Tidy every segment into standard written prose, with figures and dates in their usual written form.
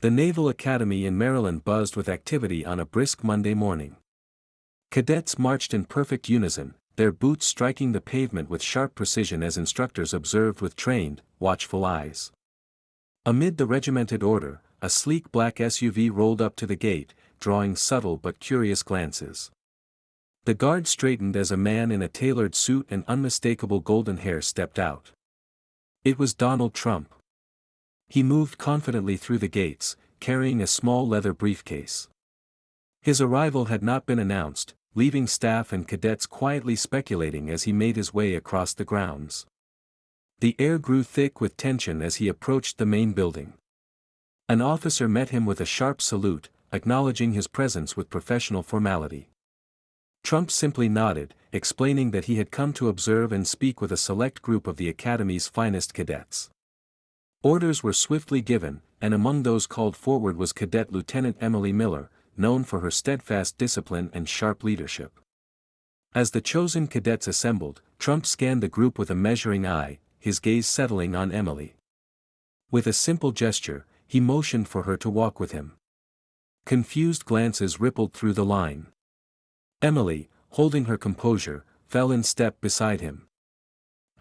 The Naval Academy in Maryland buzzed with activity on a brisk Monday morning. Cadets marched in perfect unison, their boots striking the pavement with sharp precision as instructors observed with trained, watchful eyes. Amid the regimented order, a sleek black SUV rolled up to the gate, drawing subtle but curious glances. The guard straightened as a man in a tailored suit and unmistakable golden hair stepped out. It was Donald Trump. He moved confidently through the gates, carrying a small leather briefcase. His arrival had not been announced, leaving staff and cadets quietly speculating as he made his way across the grounds. The air grew thick with tension as he approached the main building. An officer met him with a sharp salute, acknowledging his presence with professional formality. Trump simply nodded, explaining that he had come to observe and speak with a select group of the Academy's finest cadets. Orders were swiftly given, and among those called forward was Cadet Lieutenant Emily Miller, known for her steadfast discipline and sharp leadership. As the chosen cadets assembled, Trump scanned the group with a measuring eye, his gaze settling on Emily. With a simple gesture, he motioned for her to walk with him. Confused glances rippled through the line. Emily, holding her composure, fell in step beside him.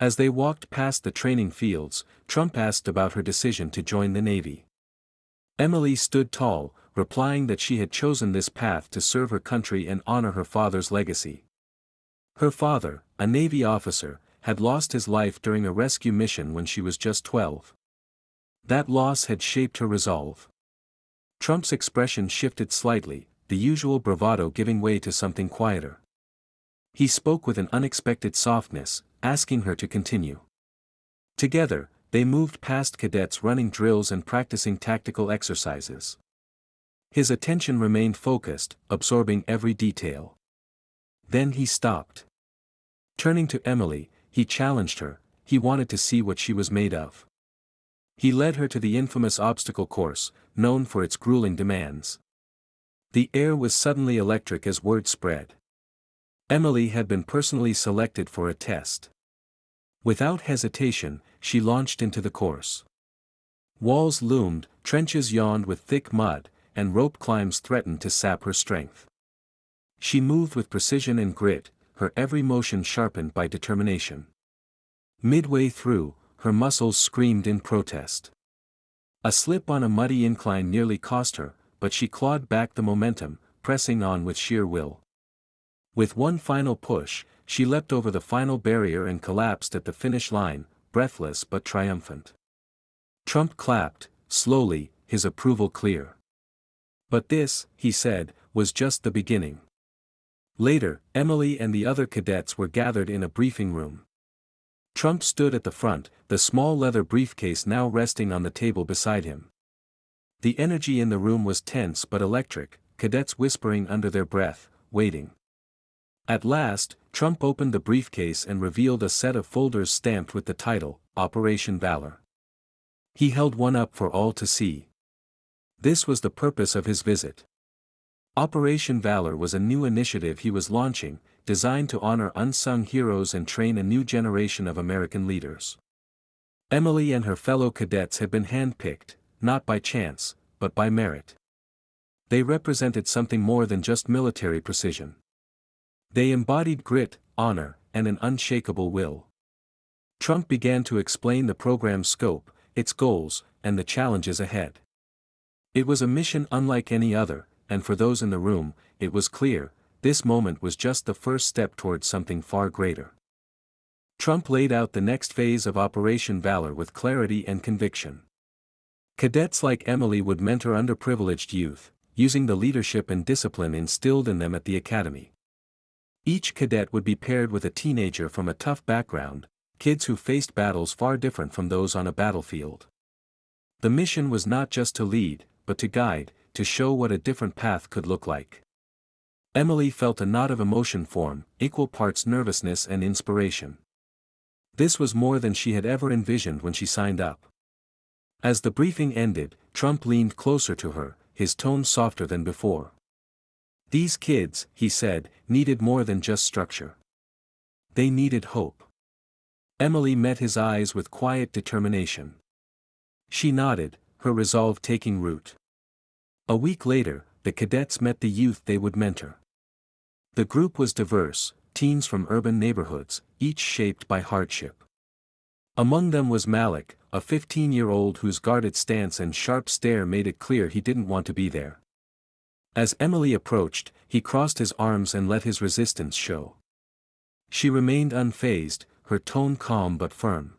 As they walked past the training fields, Trump asked about her decision to join the Navy. Emily stood tall, replying that she had chosen this path to serve her country and honor her father's legacy. Her father, a Navy officer, had lost his life during a rescue mission when she was just 12. That loss had shaped her resolve. Trump's expression shifted slightly, the usual bravado giving way to something quieter. He spoke with an unexpected softness, asking her to continue. Together, they moved past cadets running drills and practicing tactical exercises. His attention remained focused, absorbing every detail. Then he stopped. Turning to Emily, he challenged her, he wanted to see what she was made of. He led her to the infamous obstacle course, known for its grueling demands. The air was suddenly electric as word spread. Emily had been personally selected for a test. Without hesitation, she launched into the course. Walls loomed, trenches yawned with thick mud, and rope climbs threatened to sap her strength. She moved with precision and grit, her every motion sharpened by determination. Midway through, her muscles screamed in protest. A slip on a muddy incline nearly cost her, but she clawed back the momentum, pressing on with sheer will. With one final push, she leapt over the final barrier and collapsed at the finish line, breathless but triumphant. Trump clapped, slowly, his approval clear. But this, he said, was just the beginning. Later, Emily and the other cadets were gathered in a briefing room. Trump stood at the front, the small leather briefcase now resting on the table beside him. The energy in the room was tense but electric, cadets whispering under their breath, waiting. At last, Trump opened the briefcase and revealed a set of folders stamped with the title, Operation Valor. He held one up for all to see. This was the purpose of his visit. Operation Valor was a new initiative he was launching, designed to honor unsung heroes and train a new generation of American leaders. Emily and her fellow cadets had been handpicked, not by chance, but by merit. They represented something more than just military precision. They embodied grit, honor, and an unshakable will. Trump began to explain the program's scope, its goals, and the challenges ahead. It was a mission unlike any other, and for those in the room, it was clear, this moment was just the first step towards something far greater. Trump laid out the next phase of Operation Valor with clarity and conviction. Cadets like Emily would mentor underprivileged youth, using the leadership and discipline instilled in them at the Academy. Each cadet would be paired with a teenager from a tough background, kids who faced battles far different from those on a battlefield. The mission was not just to lead, but to guide, to show what a different path could look like. Emily felt a knot of emotion form, equal parts nervousness and inspiration. This was more than she had ever envisioned when she signed up. As the briefing ended, Trump leaned closer to her, his tone softer than before. These kids, he said, needed more than just structure. They needed hope. Emily met his eyes with quiet determination. She nodded, her resolve taking root. A week later, the cadets met the youth they would mentor. The group was diverse, teens from urban neighborhoods, each shaped by hardship. Among them was Malik, a 15-year-old whose guarded stance and sharp stare made it clear he didn't want to be there. As Emily approached, he crossed his arms and let his resistance show. She remained unfazed, her tone calm but firm.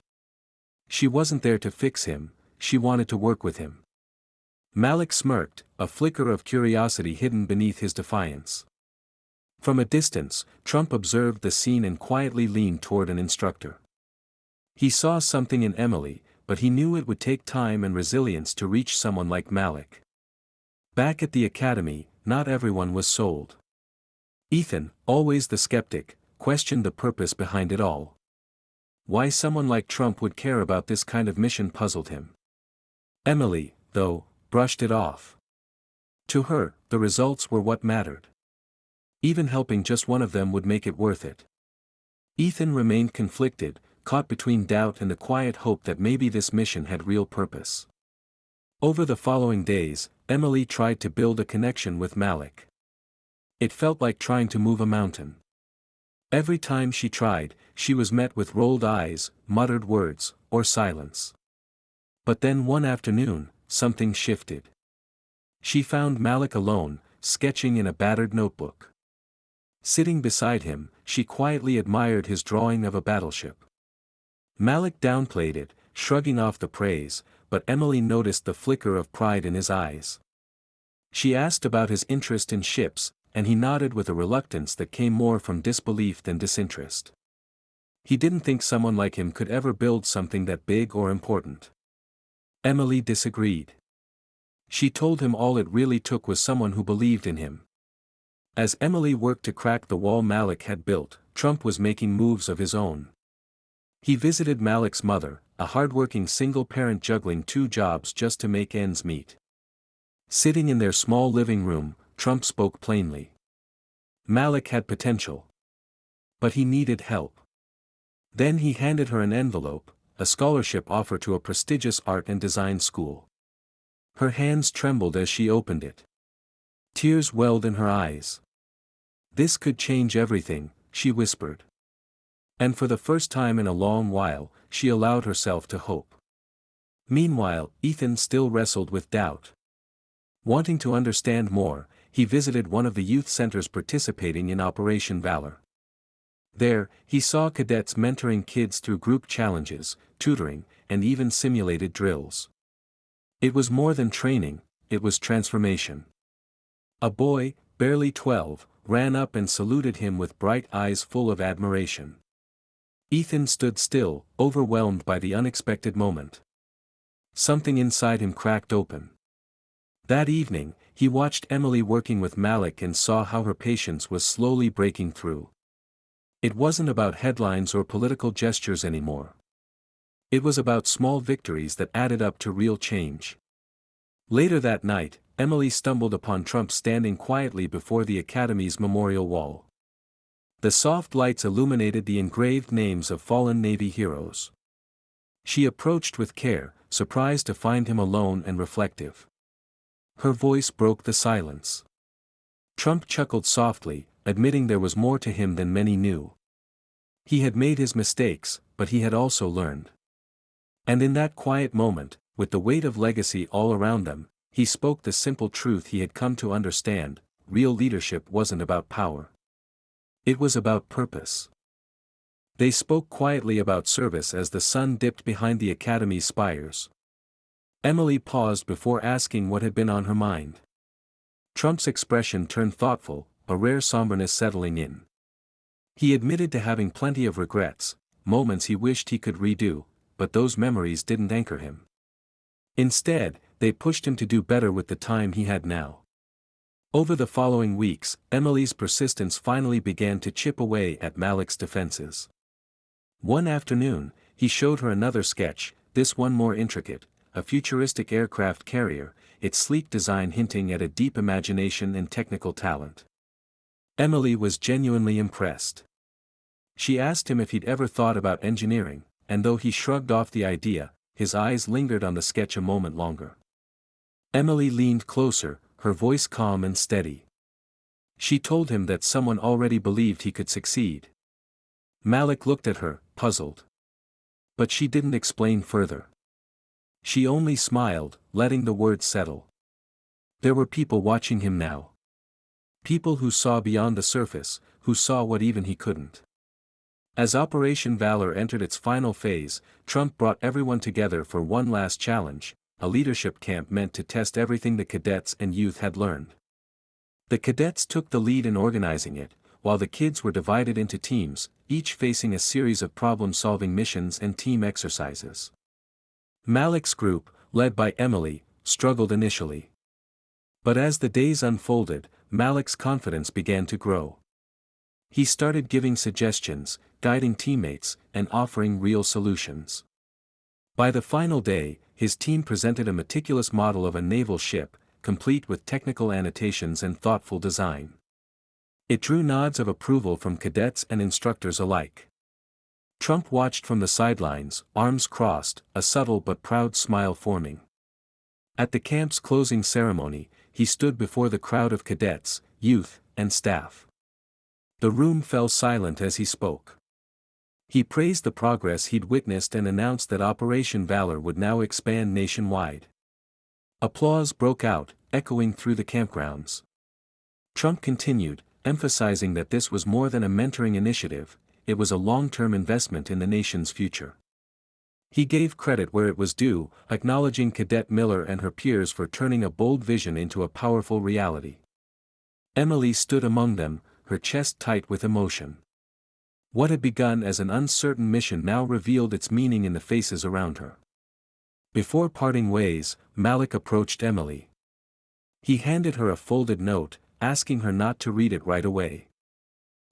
She wasn't there to fix him, she wanted to work with him. Malik smirked, a flicker of curiosity hidden beneath his defiance. From a distance, Trump observed the scene and quietly leaned toward an instructor. He saw something in Emily, but he knew it would take time and resilience to reach someone like Malik. Back at the academy, not everyone was sold. Ethan, always the skeptic, questioned the purpose behind it all. Why someone like Trump would care about this kind of mission puzzled him. Emily, though, brushed it off. To her, the results were what mattered. Even helping just one of them would make it worth it. Ethan remained conflicted, caught between doubt and a quiet hope that maybe this mission had real purpose. Over the following days, Emily tried to build a connection with Malik. It felt like trying to move a mountain. Every time she tried, she was met with rolled eyes, muttered words, or silence. But then one afternoon, something shifted. She found Malik alone, sketching in a battered notebook. Sitting beside him, she quietly admired his drawing of a battleship. Malik downplayed it, shrugging off the praise, but Emily noticed the flicker of pride in his eyes. She asked about his interest in ships, and he nodded with a reluctance that came more from disbelief than disinterest. He didn't think someone like him could ever build something that big or important. Emily disagreed. She told him all it really took was someone who believed in him. As Emily worked to crack the wall Malik had built, Trump was making moves of his own. He visited Malik's mother, a hardworking single parent juggling 2 jobs just to make ends meet. Sitting in their small living room, Trump spoke plainly. Malik had potential. But he needed help. Then he handed her an envelope, a scholarship offer to a prestigious art and design school. Her hands trembled as she opened it. Tears welled in her eyes. "This could change everything," she whispered. And for the first time in a long while, she allowed herself to hope. Meanwhile, Ethan still wrestled with doubt. Wanting to understand more, he visited one of the youth centers participating in Operation Valor. There, he saw cadets mentoring kids through group challenges, tutoring, and even simulated drills. It was more than training, it was transformation. A boy, barely 12, ran up and saluted him with bright eyes full of admiration. Ethan stood still, overwhelmed by the unexpected moment. Something inside him cracked open. That evening, he watched Emily working with Malik and saw how her patience was slowly breaking through. It wasn't about headlines or political gestures anymore. It was about small victories that added up to real change. Later that night, Emily stumbled upon Trump standing quietly before the Academy's memorial wall. The soft lights illuminated the engraved names of fallen Navy heroes. She approached with care, surprised to find him alone and reflective. Her voice broke the silence. Trump chuckled softly, admitting there was more to him than many knew. He had made his mistakes, but he had also learned. And in that quiet moment, with the weight of legacy all around them, he spoke the simple truth he had come to understand: real leadership wasn't about power. It was about purpose. They spoke quietly about service as the sun dipped behind the Academy's spires. Emily paused before asking what had been on her mind. Trump's expression turned thoughtful, a rare somberness settling in. He admitted to having plenty of regrets, moments he wished he could redo, but those memories didn't anchor him. Instead, they pushed him to do better with the time he had now. Over the following weeks, Emily's persistence finally began to chip away at Malik's defenses. One afternoon, he showed her another sketch, this one more intricate, a futuristic aircraft carrier, its sleek design hinting at a deep imagination and technical talent. Emily was genuinely impressed. She asked him if he'd ever thought about engineering, and though he shrugged off the idea, his eyes lingered on the sketch a moment longer. Emily leaned closer, her voice calm and steady. She told him that someone already believed he could succeed. Malik looked at her, puzzled. But she didn't explain further. She only smiled, letting the words settle. There were people watching him now. People who saw beyond the surface, who saw what even he couldn't. As Operation Valor entered its final phase, Trump brought everyone together for one last challenge, a leadership camp meant to test everything the cadets and youth had learned. The cadets took the lead in organizing it, while the kids were divided into teams, each facing a series of problem-solving missions and team exercises. Malik's group, led by Emily, struggled initially. But as the days unfolded, Malik's confidence began to grow. He started giving suggestions, guiding teammates, and offering real solutions. By the final day, his team presented a meticulous model of a naval ship, complete with technical annotations and thoughtful design. It drew nods of approval from cadets and instructors alike. Trump watched from the sidelines, arms crossed, a subtle but proud smile forming. At the camp's closing ceremony, he stood before the crowd of cadets, youth, and staff. The room fell silent as he spoke. He praised the progress he'd witnessed and announced that Operation Valor would now expand nationwide. Applause broke out, echoing through the campgrounds. Trump continued, emphasizing that this was more than a mentoring initiative, it was a long-term investment in the nation's future. He gave credit where it was due, acknowledging Cadet Miller and her peers for turning a bold vision into a powerful reality. Emily stood among them, her chest tight with emotion. What had begun as an uncertain mission now revealed its meaning in the faces around her. Before parting ways, Malik approached Emily. He handed her a folded note, asking her not to read it right away.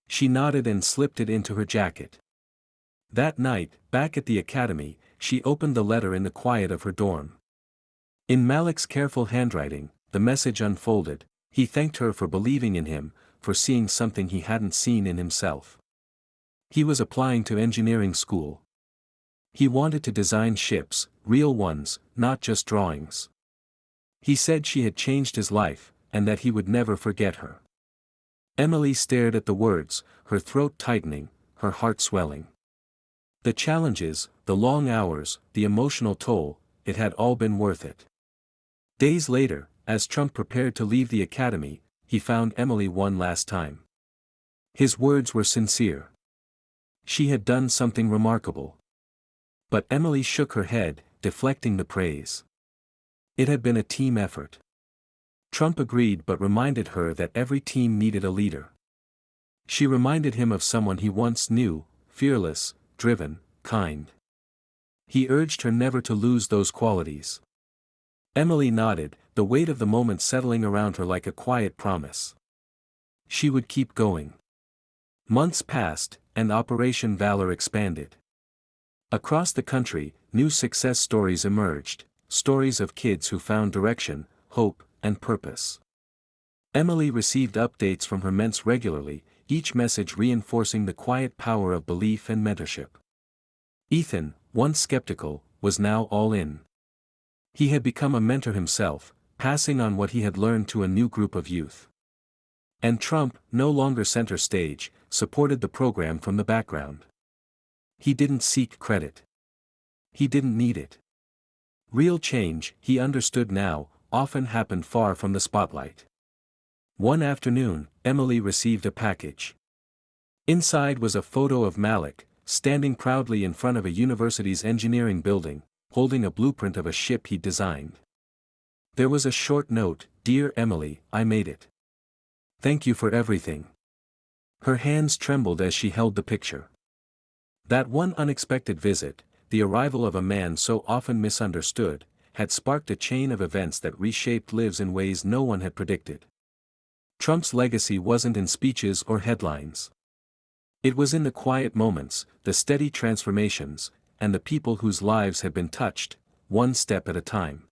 She nodded and slipped it into her jacket. That night, back at the academy, she opened the letter in the quiet of her dorm. In Malik's careful handwriting, the message unfolded. He thanked her for believing in him, for seeing something he hadn't seen in himself. He was applying to engineering school. He wanted to design ships, real ones, not just drawings. He said she had changed his life, and that he would never forget her. Emily stared at the words, her throat tightening, her heart swelling. The challenges, the long hours, the emotional toll, it had all been worth it. Days later, as Trump prepared to leave the academy, he found Emily one last time. His words were sincere. She had done something remarkable. But Emily shook her head, deflecting the praise. It had been a team effort. Trump agreed but reminded her that every team needed a leader. She reminded him of someone he once knew, fearless, driven, kind. He urged her never to lose those qualities. Emily nodded, the weight of the moment settling around her like a quiet promise. She would keep going. Months passed, and Operation Valor expanded. Across the country, new success stories emerged, stories of kids who found direction, hope, and purpose. Emily received updates from her mentors regularly, each message reinforcing the quiet power of belief and mentorship. Ethan, once skeptical, was now all in. He had become a mentor himself, passing on what he had learned to a new group of youth. And Trump, no longer center stage, supported the program from the background. He didn't seek credit. He didn't need it. Real change, he understood now, often happened far from the spotlight. One afternoon, Emily received a package. Inside was a photo of Malik, standing proudly in front of a university's engineering building, holding a blueprint of a ship he'd designed. There was a short note, "Dear Emily, I made it. Thank you for everything." Her hands trembled as she held the picture. That one unexpected visit, the arrival of a man so often misunderstood, had sparked a chain of events that reshaped lives in ways no one had predicted. Trump's legacy wasn't in speeches or headlines. It was in the quiet moments, the steady transformations, and the people whose lives had been touched, one step at a time.